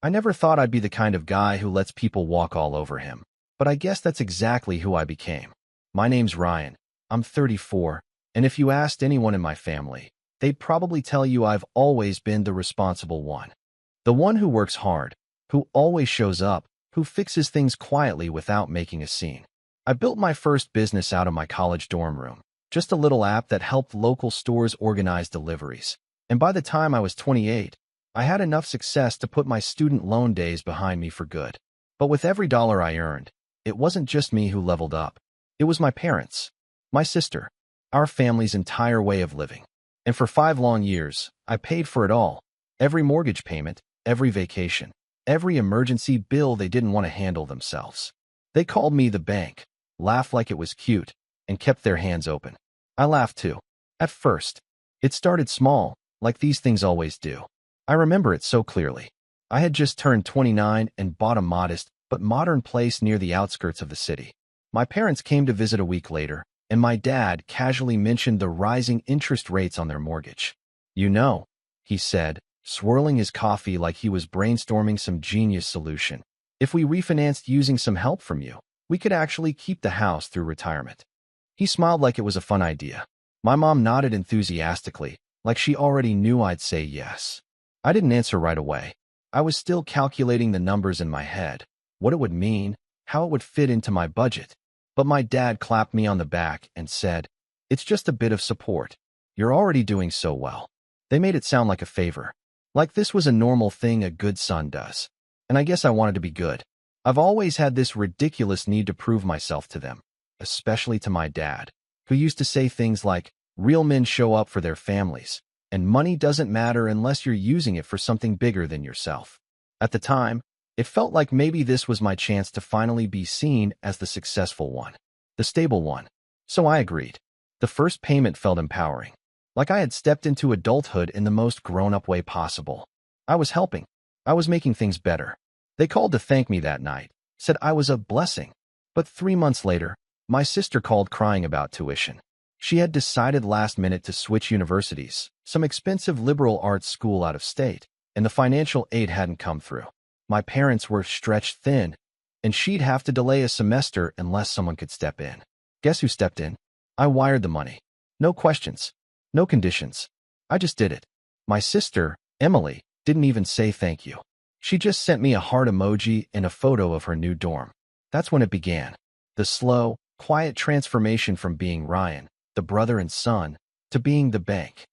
I never thought I'd be the kind of guy who lets people walk all over him, but I guess that's exactly who I became. My name's Ryan. I'm 34, and if you asked anyone in my family, they'd probably tell you I've always been the responsible one. The one who works hard, who always shows up, who fixes things quietly without making a scene. I built my first business out of my college dorm room, just a little app that helped local stores organize deliveries. And by the time I was 28, I had enough success to put my student loan days behind me for good. But with every dollar I earned, it wasn't just me who leveled up. It was my parents, my sister, our family's entire way of living. And for 5 long years, I paid for it all. Every mortgage payment, every vacation, every emergency bill they didn't want to handle themselves. They called me the bank, laughed like it was cute, and kept their hands open. I laughed too. At first, it started small, like these things always do. I remember it so clearly. I had just turned 29 and bought a modest but modern place near the outskirts of the city. My parents came to visit a week later, and my dad casually mentioned the rising interest rates on their mortgage. "You know," he said, swirling his coffee like he was brainstorming some genius solution, "if we refinanced using some help from you, we could actually keep the house through retirement." He smiled like it was a fun idea. My mom nodded enthusiastically, like she already knew I'd say yes. I didn't answer right away. I was still calculating the numbers in my head, what it would mean, how it would fit into my budget. But my dad clapped me on the back and said, "It's just a bit of support. You're already doing so well." They made it sound like a favor, like this was a normal thing a good son does. And I guess I wanted to be good. I've always had this ridiculous need to prove myself to them, especially to my dad, who used to say things like, "Real men show up for their families, and money doesn't matter unless you're using it for something bigger than yourself." At the time, it felt like maybe this was my chance to finally be seen as the successful one, the stable one. So I agreed. The first payment felt empowering, like I had stepped into adulthood in the most grown-up way possible. I was helping. I was making things better. They called to thank me that night, said I was a blessing. But 3 months later, my sister called crying about tuition. She had decided last minute to switch universities, some expensive liberal arts school out of state, and the financial aid hadn't come through. My parents were stretched thin, and she'd have to delay a semester unless someone could step in. Guess who stepped in? I wired the money. No questions. No conditions. I just did it. My sister, Emily, didn't even say thank you. She just sent me a heart emoji and a photo of her new dorm. That's when it began. The slow, quiet transformation from being Ryan, the brother and son, to being the bank.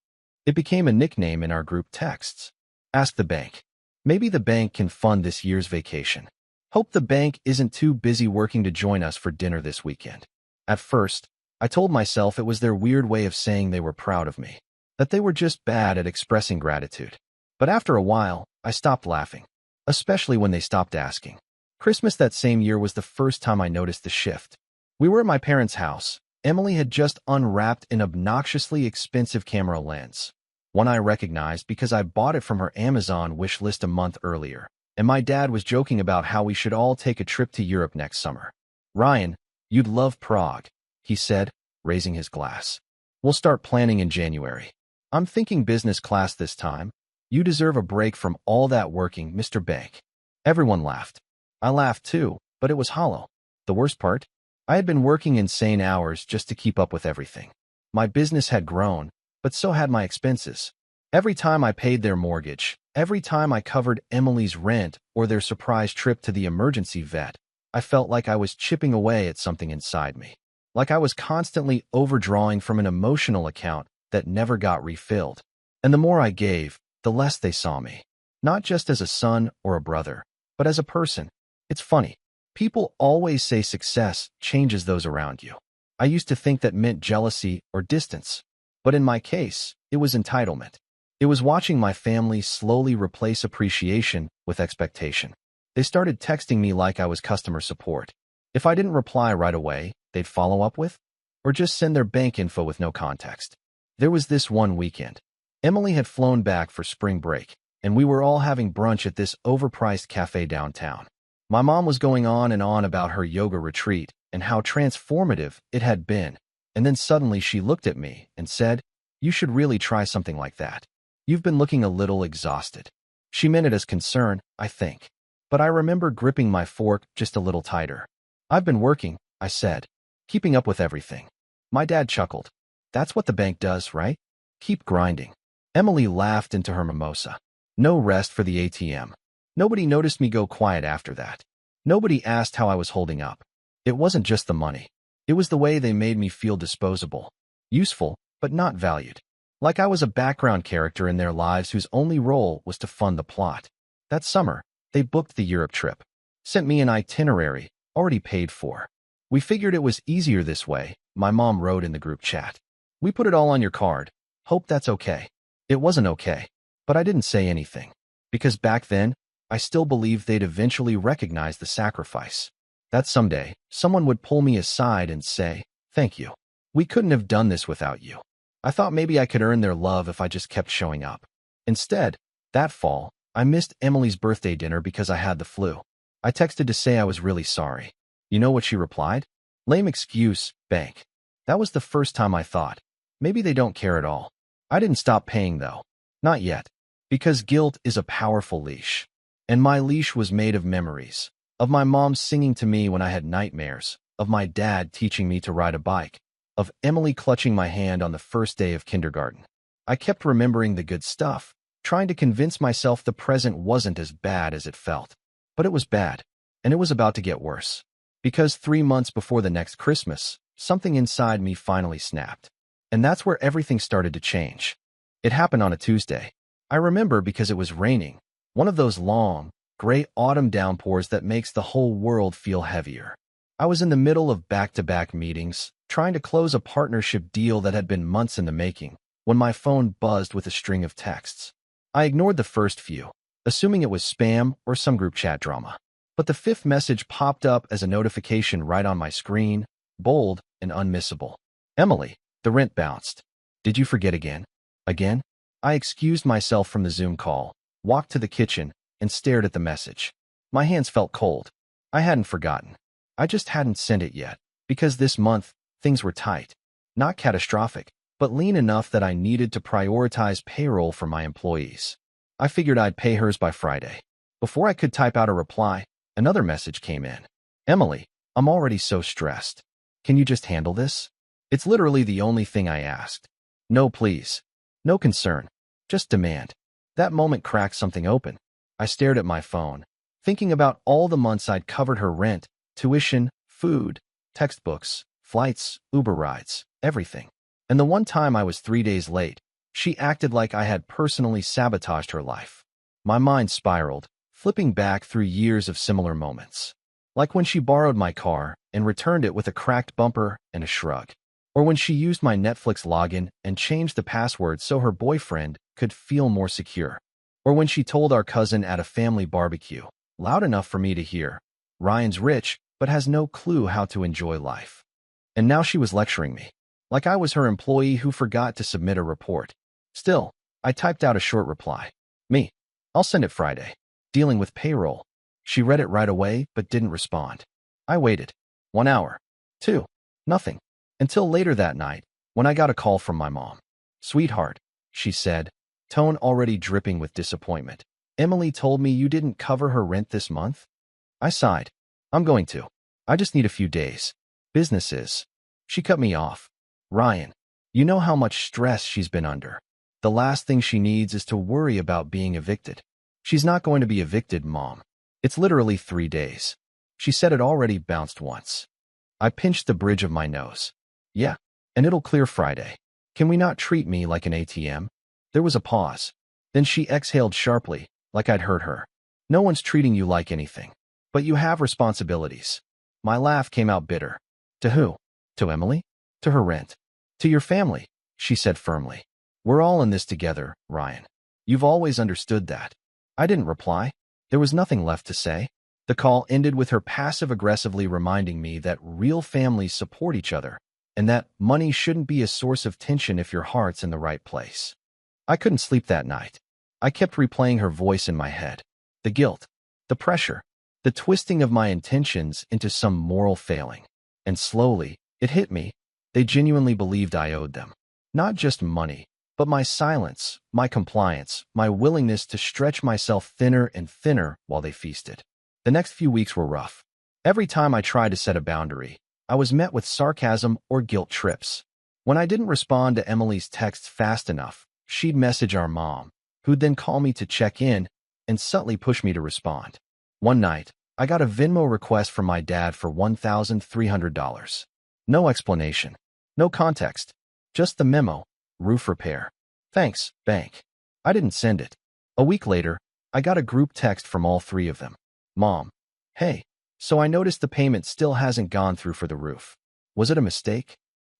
It became a nickname in our group texts. Ask the bank. Maybe the bank can fund this year's vacation. Hope the bank isn't too busy working to join us for dinner this weekend. At first, I told myself it was their weird way of saying they were proud of me, that they were just bad at expressing gratitude. But after a while, I stopped laughing, especially when they stopped asking. Christmas that same year was the first time I noticed the shift. We were at my parents' house. Emily had just unwrapped an obnoxiously expensive camera lens, one I recognized because I bought it from her Amazon wish list a month earlier, and my dad was joking about how we should all take a trip to Europe next summer. "Ryan, you'd love Prague," he said, raising his glass. "We'll start planning in January. I'm thinking business class this time. You deserve a break from all that working, Mr. Bank." Everyone laughed. I laughed too, but it was hollow. The worst part? I had been working insane hours just to keep up with everything. My business had grown, but so had my expenses. Every time I paid their mortgage, every time I covered Emily's rent or their surprise trip to the emergency vet, I felt like I was chipping away at something inside me. Like I was constantly overdrawing from an emotional account that never got refilled. And the more I gave, the less they saw me. Not just as a son or a brother, but as a person. It's funny. People always say success changes those around you. I used to think that meant jealousy or distance. But in my case, it was entitlement. It was watching my family slowly replace appreciation with expectation. They started texting me like I was customer support. If I didn't reply right away, they'd follow up with, or just send their bank info with no context. There was this one weekend. Emily had flown back for spring break, and we were all having brunch at this overpriced cafe downtown. My mom was going on and on about her yoga retreat and how transformative it had been, and then suddenly she looked at me and said, "You should really try something like that. You've been looking a little exhausted." She meant it as concern, I think. But I remember gripping my fork just a little tighter. I've been working, I said, keeping up with everything. My dad chuckled. That's what the bank does, right? Keep grinding. Emily laughed into her mimosa. No rest for the ATM. Nobody noticed me go quiet after that. Nobody asked how I was holding up. It wasn't just the money. It was the way they made me feel disposable. Useful, but not valued. Like I was a background character in their lives whose only role was to fund the plot. That summer, they booked the Europe trip. Sent me an itinerary, already paid for. We figured it was easier this way, my mom wrote in the group chat. We put it all on your card. Hope that's okay. It wasn't okay. But I didn't say anything. Because back then, I still believed they'd eventually recognize the sacrifice. That someday, someone would pull me aside and say, thank you. We couldn't have done this without you. I thought maybe I could earn their love if I just kept showing up. Instead, that fall, I missed Emily's birthday dinner because I had the flu. I texted to say I was really sorry. You know what she replied? Lame excuse, bank. That was the first time I thought, maybe they don't care at all. I didn't stop paying though. Not yet. Because guilt is a powerful leash. And my leash was made of memories. Of my mom singing to me when I had nightmares. Of my dad teaching me to ride a bike. Of Emily clutching my hand on the first day of kindergarten. I kept remembering the good stuff, trying to convince myself the present wasn't as bad as it felt. But it was bad, and it was about to get worse. Because 3 months before the next Christmas, something inside me finally snapped. And that's where everything started to change. It happened on a Tuesday. I remember because it was raining, one of those long, gray autumn downpours that makes the whole world feel heavier. I was in the middle of back-to-back meetings, trying to close a partnership deal that had been months in the making, when my phone buzzed with a string of texts. I ignored the first few, assuming it was spam or some group chat drama. But the fifth message popped up as a notification right on my screen, bold and unmissable. Emily, the rent bounced. Did you forget again? Again? I excused myself from the Zoom call, walked to the kitchen, and stared at the message. My hands felt cold. I hadn't forgotten. I just hadn't sent it yet, because this month, things were tight. Not catastrophic, but lean enough that I needed to prioritize payroll for my employees. I figured I'd pay hers by Friday. Before I could type out a reply, another message came in. Emily, I'm already so stressed. Can you just handle this? It's literally the only thing I asked. No, please. No concern. Just demand. That moment cracked something open. I stared at my phone, thinking about all the months I'd covered her rent, tuition, food, textbooks, flights, Uber rides, everything. And the one time I was 3 days late, she acted like I had personally sabotaged her life. My mind spiraled, flipping back through years of similar moments. Like when she borrowed my car and returned it with a cracked bumper and a shrug. Or when she used my Netflix login and changed the password so her boyfriend could feel more secure. Or when she told our cousin at a family barbecue, loud enough for me to hear, Ryan's rich, but has no clue how to enjoy life. And now she was lecturing me, like I was her employee who forgot to submit a report. Still, I typed out a short reply. Me. I'll send it Friday. Dealing with payroll. She read it right away, but didn't respond. I waited. 1 hour. 2. Nothing. Until later that night, when I got a call from my mom. Sweetheart, she said, tone already dripping with disappointment. Emily told me you didn't cover her rent this month? I sighed. I'm going to. I just need a few days. Business is. She cut me off. Ryan, you know how much stress she's been under. The last thing she needs is to worry about being evicted. She's not going to be evicted, Mom. It's literally 3 days. She said it already bounced once. I pinched the bridge of my nose. Yeah, and it'll clear Friday. Can we not treat me like an ATM? There was a pause. Then she exhaled sharply, like I'd hurt her. No one's treating you like anything. But you have responsibilities. My laugh came out bitter. To who? To Emily? To her rent. To your family, she said firmly. We're all in this together, Ryan. You've always understood that. I didn't reply. There was nothing left to say. The call ended with her passive-aggressively reminding me that real families support each other, and that money shouldn't be a source of tension if your heart's in the right place. I couldn't sleep that night. I kept replaying her voice in my head. The guilt, the pressure, the twisting of my intentions into some moral failing. And slowly, it hit me. They genuinely believed I owed them. Not just money, But my silence, my compliance, my willingness to stretch myself thinner and thinner while they feasted. The next few weeks were rough. Every time I tried to set a boundary, I was met with sarcasm or guilt trips. When I didn't respond to Emily's texts fast enough, she'd message our mom, who'd then call me to check in and subtly push me to respond. One night, I got a Venmo request from my dad for $1,300. No explanation, no context, just the memo, roof repair. Thanks, bank. I didn't send it. A week later, I got a group text from all three of them. Mom, hey, so I noticed the payment still hasn't gone through for the roof. Was it a mistake?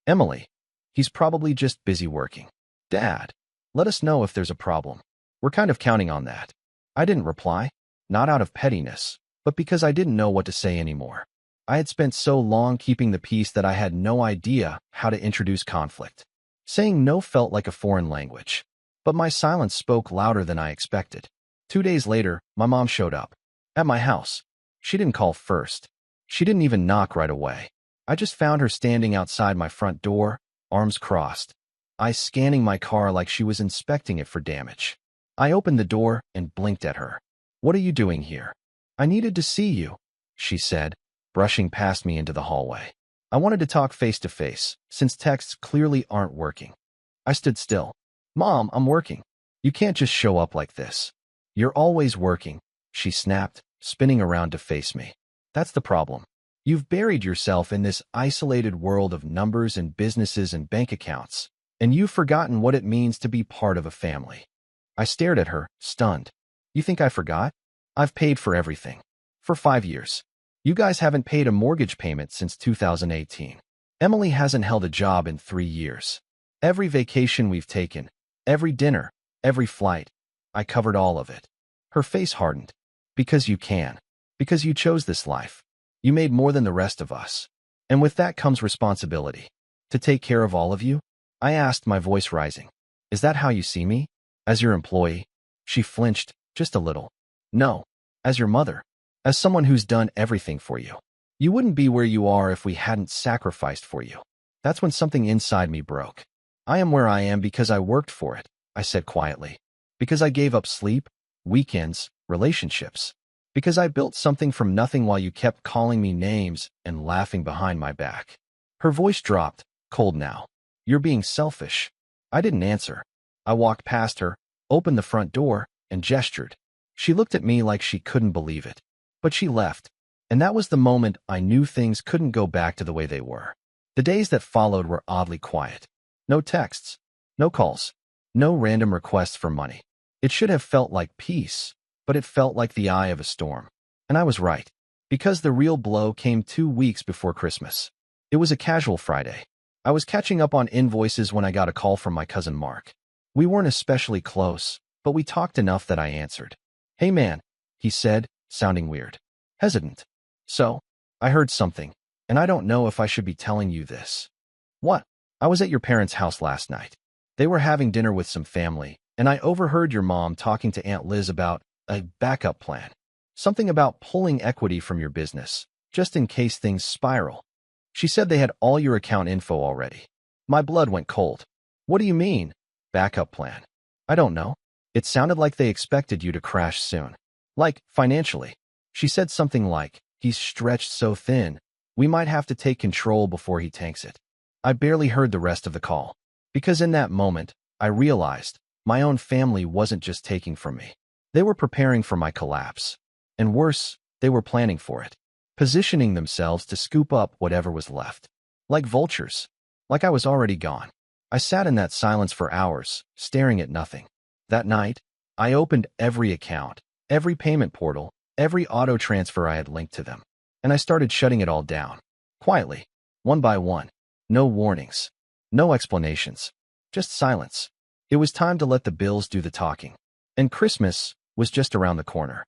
Emily, he's probably just busy working. Dad, let us know if there's a problem. We're kind of counting on that. I didn't reply, not out of pettiness, but because I didn't know what to say anymore. I had spent so long keeping the peace that I had no idea how to introduce conflict. Saying no felt like a foreign language, but my silence spoke louder than I expected. 2 days later, my mom showed up. At my house. She didn't call first. She didn't even knock right away. I just found her standing outside my front door, arms crossed, eyes scanning my car like she was inspecting it for damage. I opened the door and blinked at her. What are you doing here? I needed to see you, she said, brushing past me into the hallway. I wanted to talk face to face, since texts clearly aren't working. I stood still. Mom, I'm working. You can't just show up like this. You're always working, she snapped, spinning around to face me. That's the problem. You've buried yourself in this isolated world of numbers and businesses and bank accounts, and you've forgotten what it means to be part of a family. I stared at her, stunned. You think I forgot? I've paid for everything. For 5 years. You guys haven't paid a mortgage payment since 2018. Emily hasn't held a job in 3 years. Every vacation we've taken, every dinner, every flight, I covered all of it. Her face hardened. Because you can. Because you chose this life. You made more than the rest of us. And with that comes responsibility. To take care of all of you? I asked, my voice rising. Is that how you see me? As your employee? She flinched, just a little. No. As your mother. As someone who's done everything for you. You wouldn't be where you are if we hadn't sacrificed for you. That's when something inside me broke. I am where I am because I worked for it, I said quietly. Because I gave up sleep, weekends, relationships. Because I built something from nothing while you kept calling me names and laughing behind my back. Her voice dropped, cold now. You're being selfish. I didn't answer. I walked past her, opened the front door, and gestured. She looked at me like she couldn't believe it. But she left, and that was the moment I knew things couldn't go back to the way they were. The days that followed were oddly quiet. No texts, no calls, no random requests for money. It should have felt like peace, but it felt like the eye of a storm. And I was right, because the real blow came 2 weeks before Christmas. It was a casual Friday. I was catching up on invoices when I got a call from my cousin Mark. We weren't especially close, but we talked enough that I answered. Hey man, he said, sounding weird. Hesitant. So, I heard something, and I don't know if I should be telling you this. What? I was at your parents' house last night. They were having dinner with some family, and I overheard your mom talking to Aunt Liz about a backup plan. Something about pulling equity from your business, just in case things spiral. She said they had all your account info already. My blood went cold. What do you mean, backup plan? I don't know. It sounded like they expected you to crash soon. Like, financially. She said something like, he's stretched so thin, we might have to take control before he tanks it. I barely heard the rest of the call. Because in that moment, I realized my own family wasn't just taking from me. They were preparing for my collapse. And worse, they were planning for it. Positioning themselves to scoop up whatever was left. Like vultures. Like I was already gone. I sat in that silence for hours, staring at nothing. That night, I opened every account, every payment portal, every auto transfer I had linked to them. And I started shutting it all down. Quietly. One by one. No warnings. No explanations. Just silence. It was time to let the bills do the talking. And Christmas was just around the corner.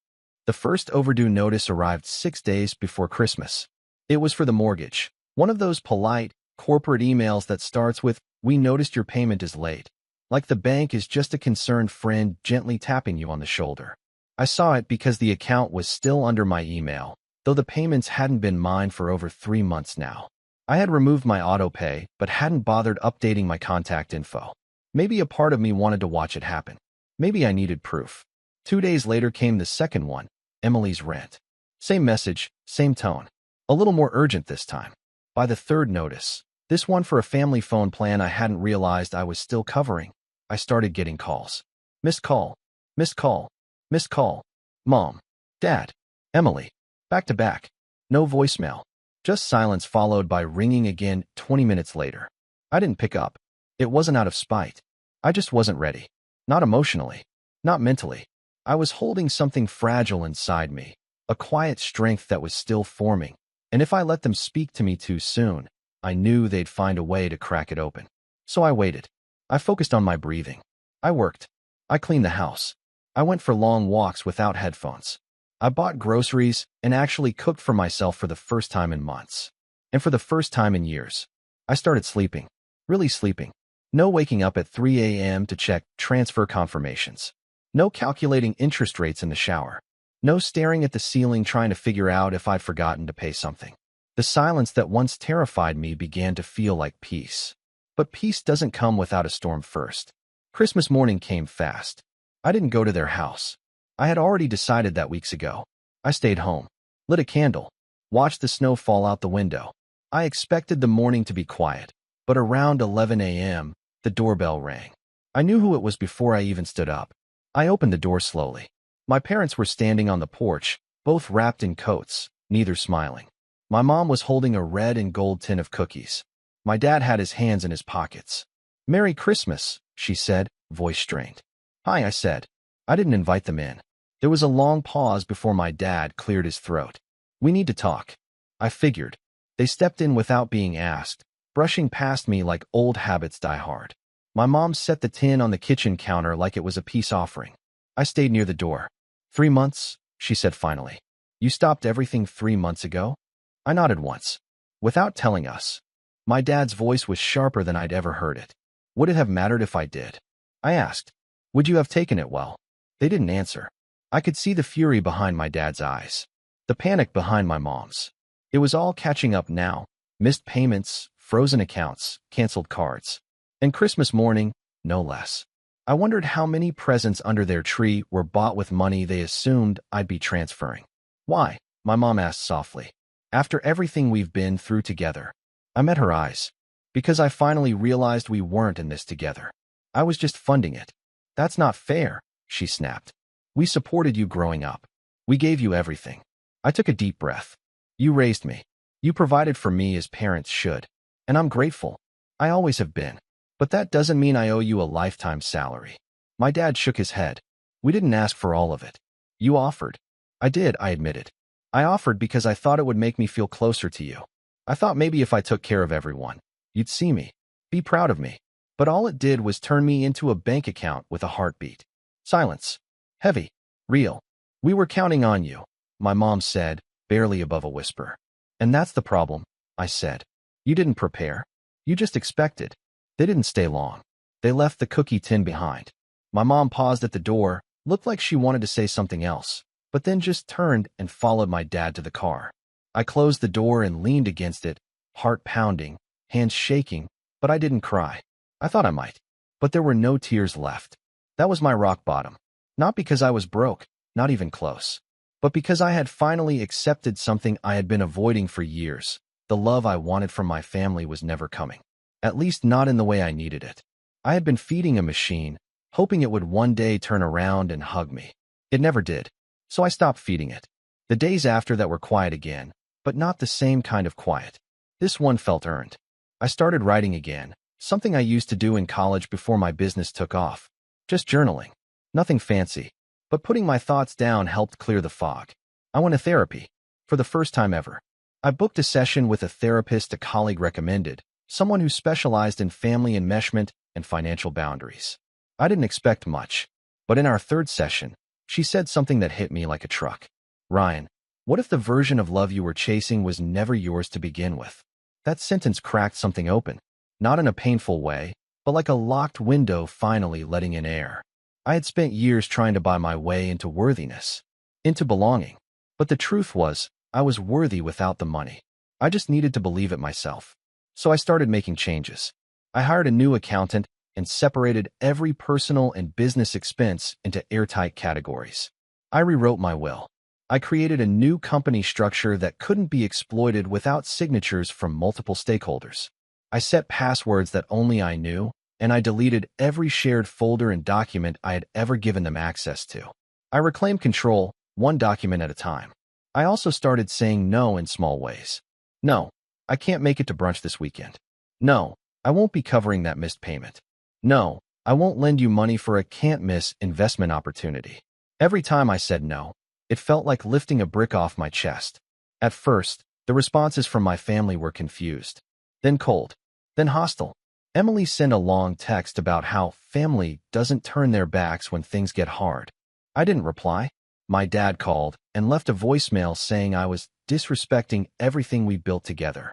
The first overdue notice arrived 6 days before Christmas. It was for the mortgage. One of those polite, corporate emails that starts with, "We noticed your payment is late." Like the bank is just a concerned friend gently tapping you on the shoulder. I saw it because the account was still under my email, though the payments hadn't been mine for over 3 months now. I had removed my auto pay, but hadn't bothered updating my contact info. Maybe a part of me wanted to watch it happen. Maybe I needed proof. 2 days later came the second one, Emily's rent. Same message, same tone. A little more urgent this time. By the third notice, this one for a family phone plan I hadn't realized I was still covering, I started getting calls. Missed call, missed call, missed call. Mom, Dad, Emily. Back to back. No voicemail. Just silence followed by ringing again 20 minutes later. I didn't pick up. It wasn't out of spite. I just wasn't ready. Not emotionally. Not mentally. I was holding something fragile inside me, a quiet strength that was still forming, and if I let them speak to me too soon, I knew they'd find a way to crack it open. So I waited. I focused on my breathing. I worked. I cleaned the house. I went for long walks without headphones. I bought groceries and actually cooked for myself for the first time in months. And for the first time in years, I started sleeping. Really sleeping. No waking up at 3 a.m. to check transfer confirmations. No calculating interest rates in the shower. No staring at the ceiling trying to figure out if I'd forgotten to pay something. The silence that once terrified me began to feel like peace. But peace doesn't come without a storm first. Christmas morning came fast. I didn't go to their house. I had already decided that weeks ago. I stayed home, lit a candle, watched the snow fall out the window. I expected the morning to be quiet, but around 11 a.m., the doorbell rang. I knew who it was before I even stood up. I opened the door slowly. My parents were standing on the porch, both wrapped in coats, neither smiling. My mom was holding a red and gold tin of cookies. My dad had his hands in his pockets. "Merry Christmas," she said, voice strained. "Hi," I said. I didn't invite them in. There was a long pause before my dad cleared his throat. "We need to talk." I figured. They stepped in without being asked, brushing past me like old habits die hard. My mom set the tin on the kitchen counter like it was a peace offering. I stayed near the door. 3 months, she said finally. "You stopped everything 3 months ago?" I nodded once. "Without telling us." My dad's voice was sharper than I'd ever heard it. "Would it have mattered if I did?" I asked. "Would you have taken it well?" They didn't answer. I could see the fury behind my dad's eyes, the panic behind my mom's. It was all catching up now. Missed payments, frozen accounts, canceled cards. And Christmas morning, no less. I wondered how many presents under their tree were bought with money they assumed I'd be transferring. "Why?" my mom asked softly. "After everything we've been through together." I met her eyes. "Because I finally realized we weren't in this together. I was just funding it." "That's not fair," she snapped. "We supported you growing up. We gave you everything." I took a deep breath. "You raised me. You provided for me as parents should. And I'm grateful. I always have been. But that doesn't mean I owe you a lifetime salary." My dad shook his head. "We didn't ask for all of it. You offered." "I did," I admitted. "I offered because I thought it would make me feel closer to you. I thought maybe if I took care of everyone, you'd see me, be proud of me." But all it did was turn me into a bank account with a heartbeat. Silence. Heavy. Real. "We were counting on you," my mom said, barely above a whisper. "And that's the problem," I said. "You didn't prepare. You just expected." They didn't stay long. They left the cookie tin behind. My mom paused at the door, looked like she wanted to say something else, but then just turned and followed my dad to the car. I closed the door and leaned against it, heart pounding, hands shaking, but I didn't cry. I thought I might. But there were no tears left. That was my rock bottom. Not because I was broke, not even close, but because I had finally accepted something I had been avoiding for years. The love I wanted from my family was never coming. At least not in the way I needed it. I had been feeding a machine, hoping it would one day turn around and hug me. It never did. So I stopped feeding it. The days after that were quiet again, but not the same kind of quiet. This one felt earned. I started writing again, something I used to do in college before my business took off. Just journaling. Nothing fancy. But putting my thoughts down helped clear the fog. I went to therapy. For the first time ever. I booked a session with a therapist a colleague recommended, someone who specialized in family enmeshment and financial boundaries. I didn't expect much, but in our third session, she said something that hit me like a truck. "Ryan, what if the version of love you were chasing was never yours to begin with?" That sentence cracked something open, not in a painful way, but like a locked window finally letting in air. I had spent years trying to buy my way into worthiness, into belonging. But the truth was, I was worthy without the money. I just needed to believe it myself. So I started making changes. I hired a new accountant, and separated every personal and business expense into airtight categories. I rewrote my will. I created a new company structure that couldn't be exploited without signatures from multiple stakeholders. I set passwords that only I knew, and I deleted every shared folder and document I had ever given them access to. I reclaimed control, one document at a time. I also started saying no in small ways. No, I can't make it to brunch this weekend. No, I won't be covering that missed payment. No, I won't lend you money for a can't-miss investment opportunity. Every time I said no, it felt like lifting a brick off my chest. At first, the responses from my family were confused, then cold, then hostile. Emily sent a long text about how family doesn't turn their backs when things get hard. I didn't reply. My dad called and left a voicemail saying I was disrespecting everything we built together.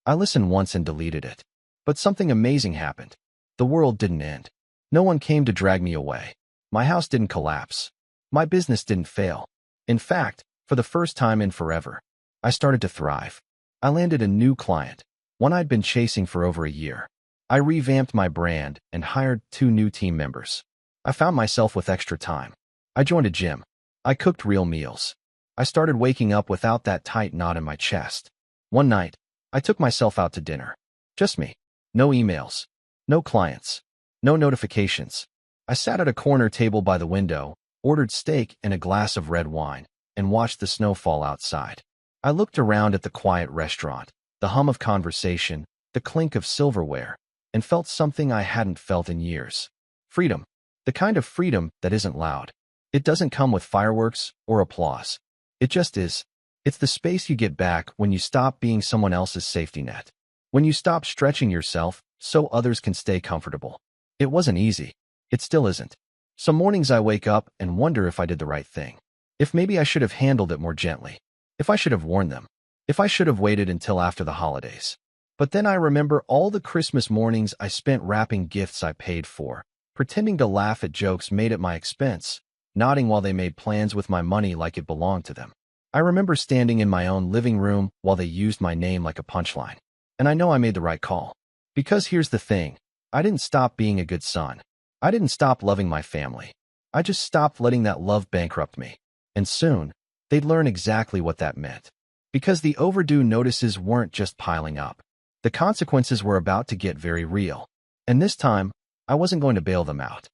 I listened once and deleted it. But something amazing happened. The world didn't end. No one came to drag me away. My house didn't collapse. My business didn't fail. In fact, for the first time in forever, I started to thrive. I landed a new client, one I'd been chasing for over a year. I revamped my brand and hired 2 new team members. I found myself with extra time. I joined a gym. I cooked real meals. I started waking up without that tight knot in my chest. One night, I took myself out to dinner. Just me. No emails. No clients. No notifications. I sat at a corner table by the window, ordered steak and a glass of red wine, and watched the snow fall outside. I looked around at the quiet restaurant, the hum of conversation, the clink of silverware, and felt something I hadn't felt in years. Freedom. The kind of freedom that isn't loud. It doesn't come with fireworks or applause. It just is. It's the space you get back when you stop being someone else's safety net. When you stop stretching yourself so others can stay comfortable. It wasn't easy. It still isn't. Some mornings I wake up and wonder if I did the right thing. If maybe I should have handled it more gently. If I should have warned them. If I should have waited until after the holidays. But then I remember all the Christmas mornings I spent wrapping gifts I paid for, pretending to laugh at jokes made at my expense, nodding while they made plans with my money like it belonged to them. I remember standing in my own living room while they used my name like a punchline. And I know I made the right call. Because here's the thing. I didn't stop being a good son. I didn't stop loving my family. I just stopped letting that love bankrupt me. And soon, they'd learn exactly what that meant. Because the overdue notices weren't just piling up. The consequences were about to get very real. And this time, I wasn't going to bail them out.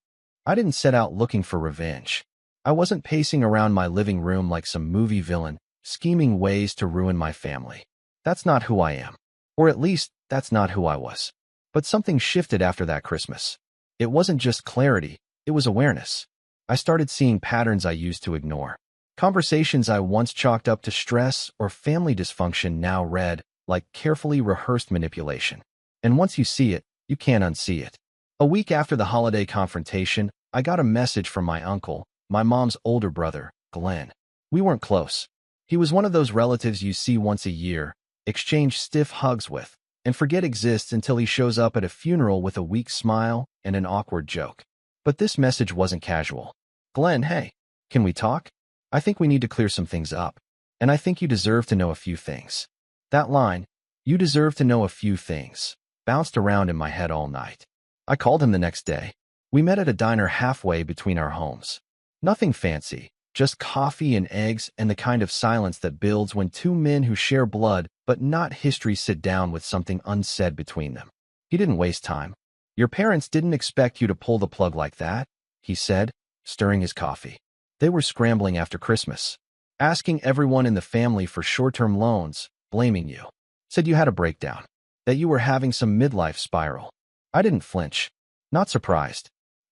I didn't set out looking for revenge. I wasn't pacing around my living room like some movie villain, scheming ways to ruin my family. That's not who I am. Or at least, that's not who I was. But something shifted after that Christmas. It wasn't just clarity, it was awareness. I started seeing patterns I used to ignore. Conversations I once chalked up to stress or family dysfunction now read like carefully rehearsed manipulation. And once you see it, you can't unsee it. A week after the holiday confrontation, I got a message from my uncle, my mom's older brother, Glenn. We weren't close. He was one of those relatives you see once a year, exchange stiff hugs with, and forget exists until he shows up at a funeral with a weak smile and an awkward joke. But this message wasn't casual. Glenn, hey, can we talk? I think we need to clear some things up. And I think you deserve to know a few things. That line, you deserve to know a few things, bounced around in my head all night. I called him the next day. We met at a diner halfway between our homes. Nothing fancy, just coffee and eggs and the kind of silence that builds when 2 men who share blood but not history sit down with something unsaid between them. He didn't waste time. Your parents didn't expect you to pull the plug like that, he said, stirring his coffee. They were scrambling after Christmas, asking everyone in the family for short-term loans, blaming you. Said you had a breakdown, that you were having some midlife spiral. I didn't flinch. Not surprised.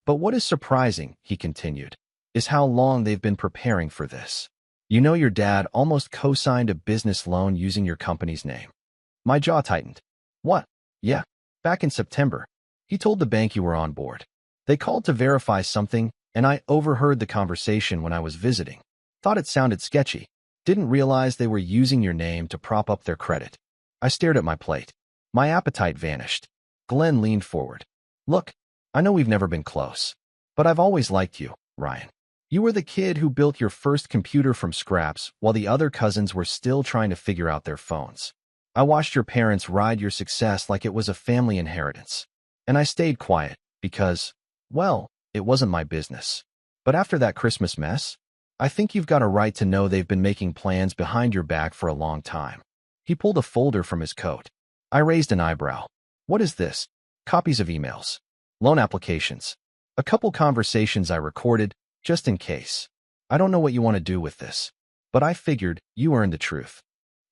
But what is surprising, he continued, is how long they've been preparing for this. You know your dad almost co-signed a business loan using your company's name. My jaw tightened. What? Yeah. Back in September. He told the bank you were on board. They called to verify something, and I overheard the conversation when I was visiting. Thought it sounded sketchy. Didn't realize they were using your name to prop up their credit. I stared at my plate. My appetite vanished. Glenn leaned forward. Look, I know we've never been close, but I've always liked you, Ryan. You were the kid who built your first computer from scraps while the other cousins were still trying to figure out their phones. I watched your parents ride your success like it was a family inheritance. And I stayed quiet, Because, well, it wasn't my business. But after that Christmas mess, I think you've got a right to know they've been making plans behind your back for a long time. He pulled a folder from his coat. I raised an eyebrow. What is this? Copies of emails. Loan applications. A couple conversations I recorded, just in case. I don't know what you want to do with this, but I figured you earned the truth.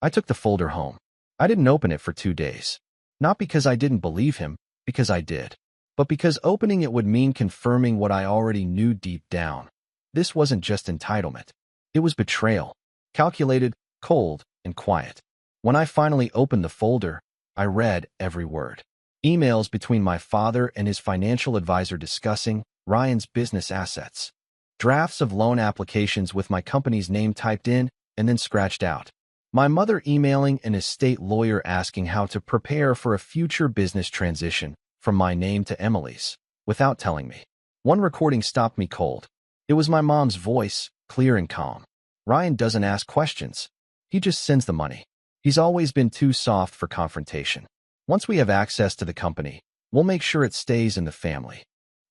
I took the folder home. I didn't open it for 2 days. Not because I didn't believe him, because I did, but because opening it would mean confirming what I already knew deep down. This wasn't just entitlement. It was betrayal. Calculated, cold, and quiet. When I finally opened the folder, I read every word. Emails between my father and his financial advisor discussing Ryan's business assets. Drafts of loan applications with my company's name typed in and then scratched out. My mother emailing an estate lawyer asking how to prepare for a future business transition from my name to Emily's, without telling me. One recording stopped me cold. It was my mom's voice, clear and calm. Ryan doesn't ask questions. He just sends the money. He's always been too soft for confrontation. Once we have access to the company, we'll make sure it stays in the family.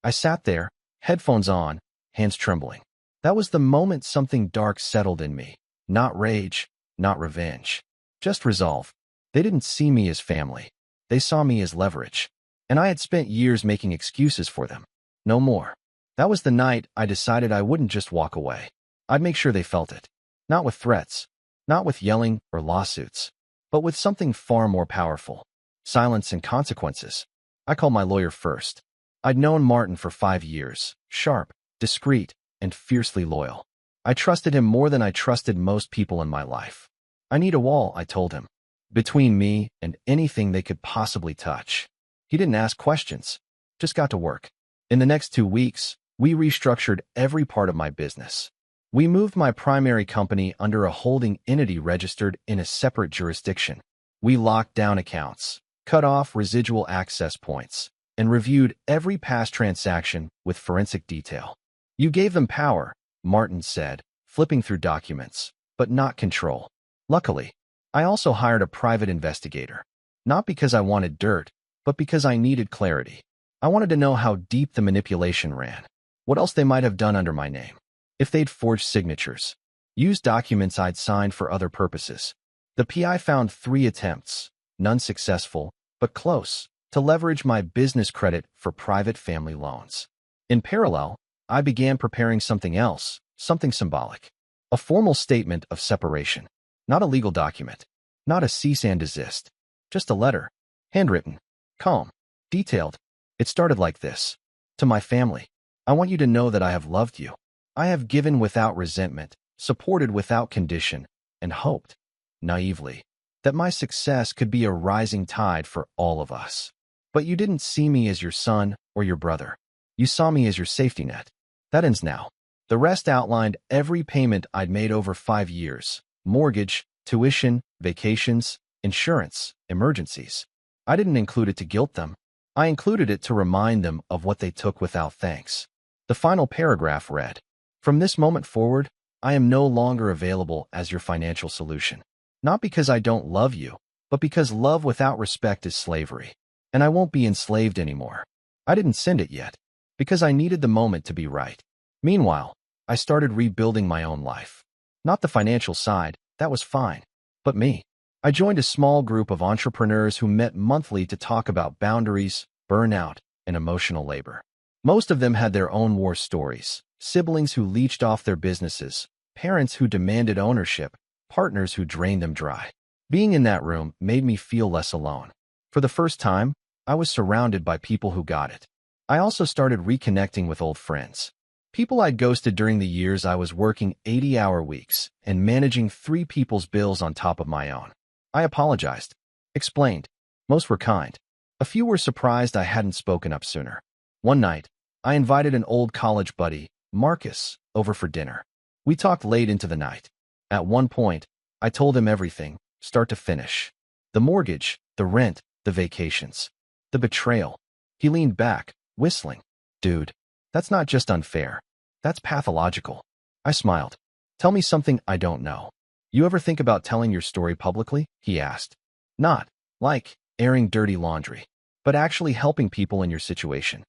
I sat there, headphones on, hands trembling. That was the moment something dark settled in me. Not rage, not revenge. Just resolve. They didn't see me as family. They saw me as leverage. And I had spent years making excuses for them. No more. That was the night I decided I wouldn't just walk away. I'd make sure they felt it. Not with threats, not with yelling or lawsuits, but with something far more powerful. Silence and consequences. I called my lawyer first. I'd known Martin for 5 years, sharp, discreet, and fiercely loyal. I trusted him more than I trusted most people in my life. I need a wall, I told him, between me and anything they could possibly touch. He didn't ask questions, just got to work. In the next 2 weeks, we restructured every part of my business. We moved my primary company under a holding entity registered in a separate jurisdiction. We locked down accounts, cut off residual access points, and reviewed every past transaction with forensic detail. You gave them power, Martin said, flipping through documents, but not control. Luckily, I also hired a private investigator. Not because I wanted dirt, but because I needed clarity. I wanted to know how deep the manipulation ran, what else they might have done under my name. If they'd forged signatures, used documents I'd signed for other purposes. The PI found 3 attempts, none successful, but close, to leverage my business credit for private family loans. In parallel, I began preparing something else, something symbolic. A formal statement of separation. Not a legal document. Not a cease and desist. Just a letter. Handwritten. Calm. Detailed. It started like this. To my family, I want you to know that I have loved you. I have given without resentment, supported without condition, and hoped, naively, that my success could be a rising tide for all of us. But you didn't see me as your son or your brother. You saw me as your safety net. That ends now. The rest outlined every payment I'd made over 5 years. Mortgage, tuition, vacations, insurance, emergencies. I didn't include it to guilt them. I included it to remind them of what they took without thanks. The final paragraph read, "From this moment forward, I am no longer available as your financial solution. Not because I don't love you, but because love without respect is slavery. And I won't be enslaved anymore." I didn't send it yet, because I needed the moment to be right. Meanwhile, I started rebuilding my own life. Not the financial side, that was fine, but me. I joined a small group of entrepreneurs who met monthly to talk about boundaries, burnout, and emotional labor. Most of them had their own war stories, siblings who leached off their businesses, parents who demanded ownership, partners who drained them dry. Being in that room made me feel less alone. For the first time, I was surrounded by people who got it. I also started reconnecting with old friends. People I'd ghosted during the years I was working 80-hour weeks and managing 3 people's bills on top of my own. I apologized, explained. Most were kind. A few were surprised I hadn't spoken up sooner. One night, I invited an old college buddy, Marcus, over for dinner. We talked late into the night. At one point, I told him everything, start to finish. The mortgage, the rent, the vacations, the betrayal. He leaned back, whistling. "Dude, that's not just unfair. That's pathological." I smiled. "Tell me something I don't know. You ever think about telling your story publicly?" he asked. "Not like airing dirty laundry, but actually helping people in your situation."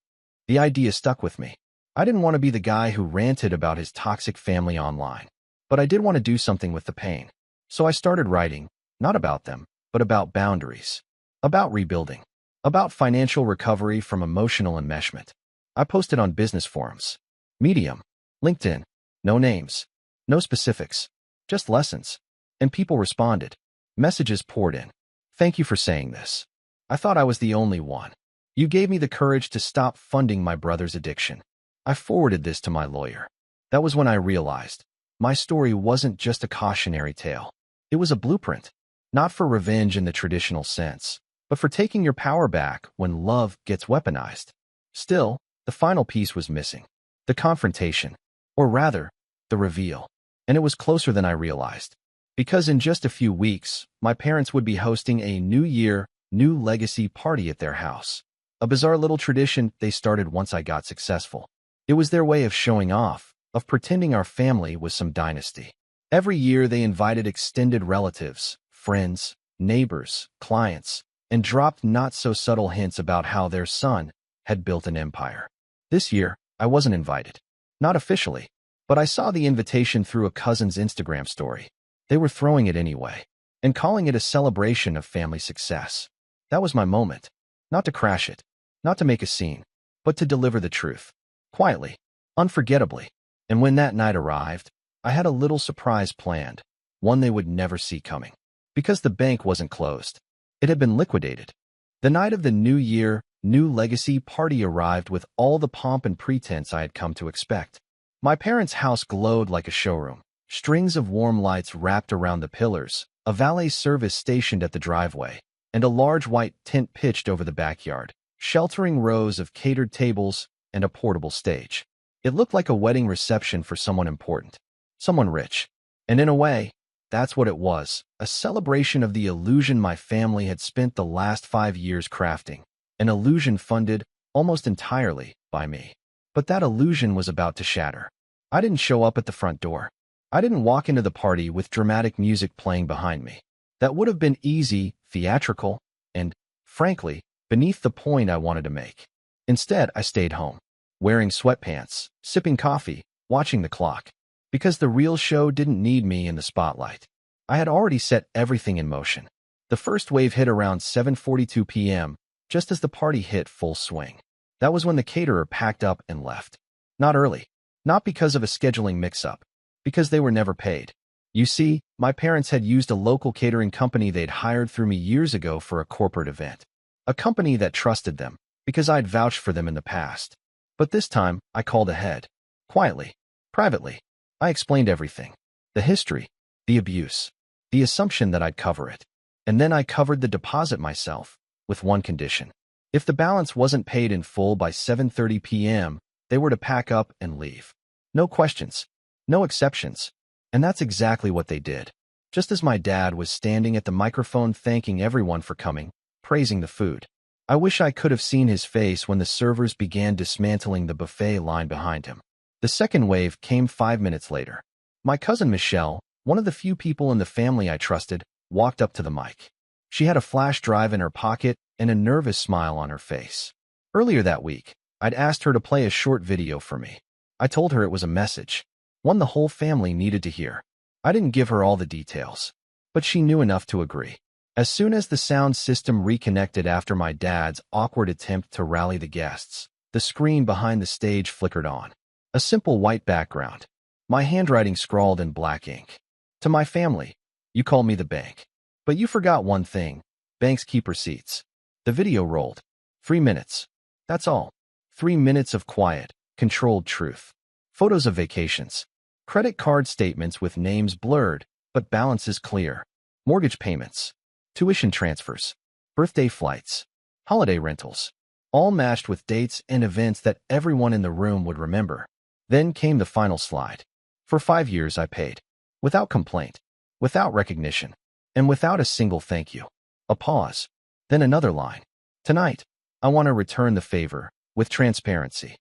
The idea stuck with me. I didn't want to be the guy who ranted about his toxic family online, but I did want to do something with the pain. So I started writing, not about them, but about boundaries, about rebuilding, about financial recovery from emotional enmeshment. I posted on business forums, Medium, LinkedIn, no names, no specifics, just lessons. And people responded. Messages poured in. Thank you for saying this. I thought I was the only one. You gave me the courage to stop funding my brother's addiction. I forwarded this to my lawyer. That was when I realized my story wasn't just a cautionary tale. It was a blueprint, not for revenge in the traditional sense, but for taking your power back when love gets weaponized. Still, the final piece was missing. The confrontation, or rather, the reveal. And it was closer than I realized. Because in just a few weeks, my parents would be hosting a New Year, New Legacy party at their house. A bizarre little tradition they started once I got successful. It was their way of showing off, of pretending our family was some dynasty. Every year they invited extended relatives, friends, neighbors, clients, and dropped not-so-subtle hints about how their son had built an empire. This year, I wasn't invited. Not officially, but I saw the invitation through a cousin's Instagram story. They were throwing it anyway, and calling it a celebration of family success. That was my moment. Not to crash it, not to make a scene, but to deliver the truth. Quietly, unforgettably. And when that night arrived, I had a little surprise planned, one they would never see coming. Because the bank wasn't closed. It had been liquidated. The night of the New Year, New Legacy party arrived with all the pomp and pretense I had come to expect. My parents' house glowed like a showroom. Strings of warm lights wrapped around the pillars, a valet service stationed at the driveway, and a large white tent pitched over the backyard, sheltering rows of catered tables and a portable stage. It looked like a wedding reception for someone important, someone rich. And in a way, that's what it was, a celebration of the illusion my family had spent the last 5 years crafting, an illusion funded almost entirely by me. But that illusion was about to shatter. I didn't show up at the front door. I didn't walk into the party with dramatic music playing behind me. That would have been easy, theatrical, and, frankly, beneath the point I wanted to make. Instead, I stayed home, wearing sweatpants, sipping coffee, watching the clock. Because the real show didn't need me in the spotlight. I had already set everything in motion. The first wave hit around 7:42 p.m., just as the party hit full swing. That was when the caterer packed up and left. Not early. Not because of a scheduling mix-up. Because they were never paid. You see, my parents had used a local catering company they'd hired through me years ago for a corporate event. A company that trusted them, because I'd vouched for them in the past. But this time, I called ahead. Quietly. Privately. I explained everything. The history. The abuse. The assumption that I'd cover it. And then I covered the deposit myself, with one condition. If the balance wasn't paid in full by 7:30 p.m., they were to pack up and leave. No questions. No exceptions. And that's exactly what they did. Just as my dad was standing at the microphone thanking everyone for coming, praising the food. I wish I could have seen his face when the servers began dismantling the buffet line behind him. The second wave came 5 minutes later. My cousin Michelle, one of the few people in the family I trusted, walked up to the mic. She had a flash drive in her pocket and a nervous smile on her face. Earlier that week, I'd asked her to play a short video for me. I told her it was a message. One the whole family needed to hear. I didn't give her all the details, but she knew enough to agree. As soon as the sound system reconnected after my dad's awkward attempt to rally the guests, the screen behind the stage flickered on. A simple white background. My handwriting scrawled in black ink. To my family, you call me the bank. But you forgot one thing. Banks keep receipts. The video rolled. 3 minutes. That's all. 3 minutes of quiet, controlled truth. Photos of vacations. Credit card statements with names blurred, but balances clear. Mortgage payments. Tuition transfers. Birthday flights. Holiday rentals. All matched with dates and events that everyone in the room would remember. Then came the final slide. For 5 years I paid. Without complaint. Without recognition. And without a single thank you. A pause. Then another line. Tonight, I want to return the favor, with transparency.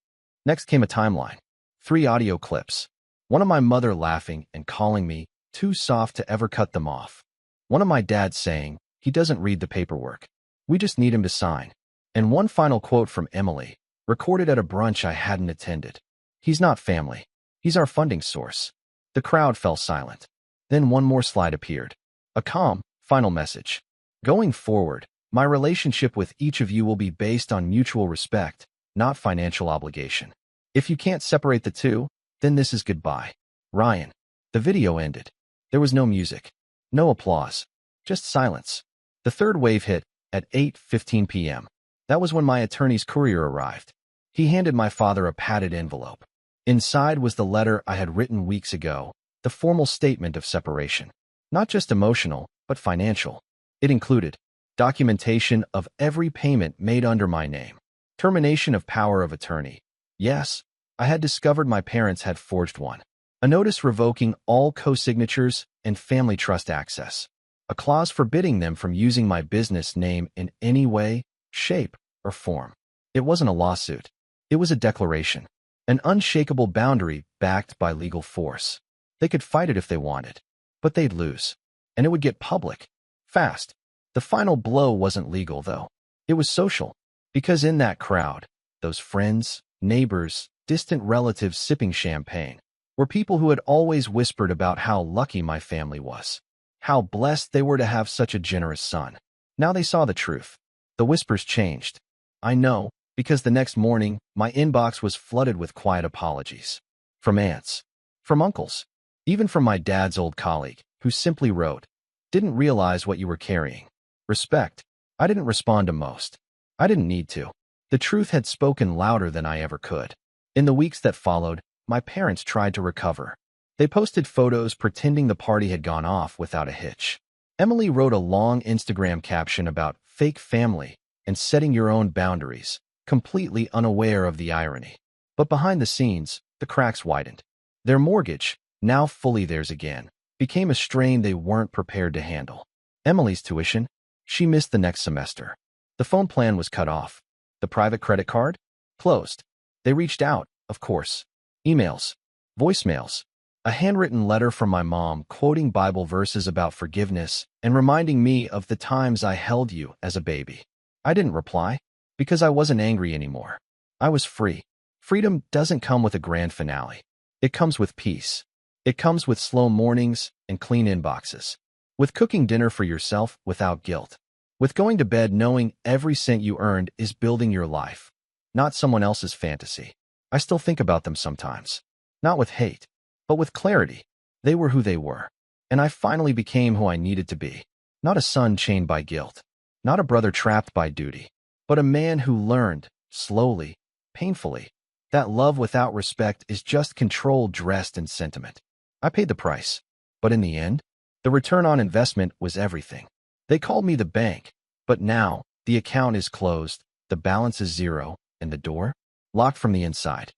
Next came a timeline. 3 audio clips. One of my mother laughing and calling me too soft to ever cut them off. One of my dad saying, he doesn't read the paperwork. We just need him to sign. And one final quote from Emily, recorded at a brunch I hadn't attended. He's not family. He's our funding source. The crowd fell silent. Then one more slide appeared. A calm, final message. Going forward, my relationship with each of you will be based on mutual respect, not financial obligation. If you can't separate the two, then this is goodbye. Ryan. The video ended. There was no music, no applause, just silence. The third wave hit at 8:15 p.m. That was when my attorney's courier arrived. He handed my father a padded envelope. Inside was the letter I had written weeks ago, the formal statement of separation. Not just emotional, but financial. It included documentation of every payment made under my name, termination of power of attorney. Yes, I had discovered my parents had forged one. A notice revoking all co-signatures and family trust access. A clause forbidding them from using my business name in any way, shape, or form. It wasn't a lawsuit. It was a declaration. An unshakable boundary backed by legal force. They could fight it if they wanted, but they'd lose. And it would get public. Fast. The final blow wasn't legal, though. It was social. Because in that crowd, those friends, neighbors, distant relatives sipping champagne, were people who had always whispered about how lucky my family was, how blessed they were to have such a generous son. Now they saw the truth. The whispers changed. I know, because the next morning, my inbox was flooded with quiet apologies. From aunts, from uncles, even from my dad's old colleague, who simply wrote, "Didn't realize what you were carrying." Respect. I didn't respond to most. I didn't need to. The truth had spoken louder than I ever could. In the weeks that followed, my parents tried to recover. They posted photos pretending the party had gone off without a hitch. Emily wrote a long Instagram caption about fake family and setting your own boundaries, completely unaware of the irony. But behind the scenes, the cracks widened. Their mortgage, now fully theirs again, became a strain they weren't prepared to handle. Emily's tuition, she missed the next semester. The phone plan was cut off. The private credit card? Closed. They reached out, of course. Emails, voicemails, a handwritten letter from my mom quoting Bible verses about forgiveness and reminding me of the times I held you as a baby. I didn't reply because I wasn't angry anymore. I was free. Freedom doesn't come with a grand finale. It comes with peace. It comes with slow mornings and clean inboxes. With cooking dinner for yourself without guilt. With going to bed knowing every cent you earned is building your life, not someone else's fantasy. I still think about them sometimes. Not with hate, but with clarity. They were who they were. And I finally became who I needed to be. Not a son chained by guilt. Not a brother trapped by duty. But a man who learned, slowly, painfully, that love without respect is just control dressed in sentiment. I paid the price. But in the end, the return on investment was everything. They called me the bank. But now, the account is closed, the balance is zero, and the door? Locked from the inside.